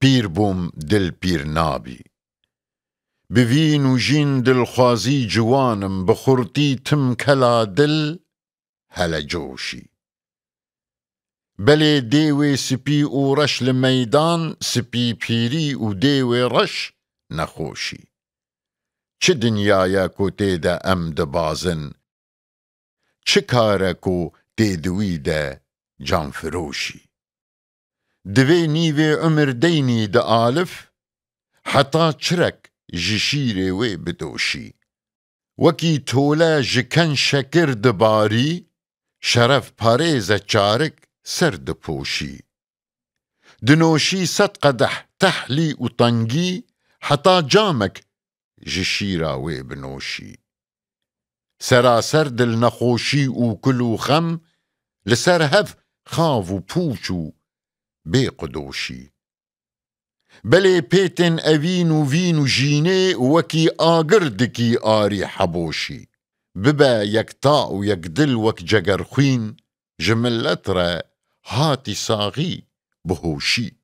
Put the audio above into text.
پیر بوم دل پیر نابی. بوین و جین دلخوازی جوانم، بخورتی تم کلا دل هل جوشی. بله دیوی سپی و رش لمیدان، سپی پیری و دیوی رش نخوشی. چه دنیایا کو تیده ام دبازن، چه کاره کو تیدوی ده جان فروشی. دوی نیوی عمر دینی ده آلف، حتا چرک جشیر وی بدوشی. وکی توله جکن شکر دباری، شرف پاریز چارک سرد پوشی. دنوشی صد قدح تحلی و طنگی، حتا جامک جشیرا وی بنوشی. سراسر دل نخوشی و کلو خم، لسر هف خاو و پوچو بی قدوشی. بله پیتن اوین و وین و جینه، وکی آگردکی آری حبوشی. ببا یک تا و یک دل وک جگر خوین، جملت را هاتی ساغی بهوشی.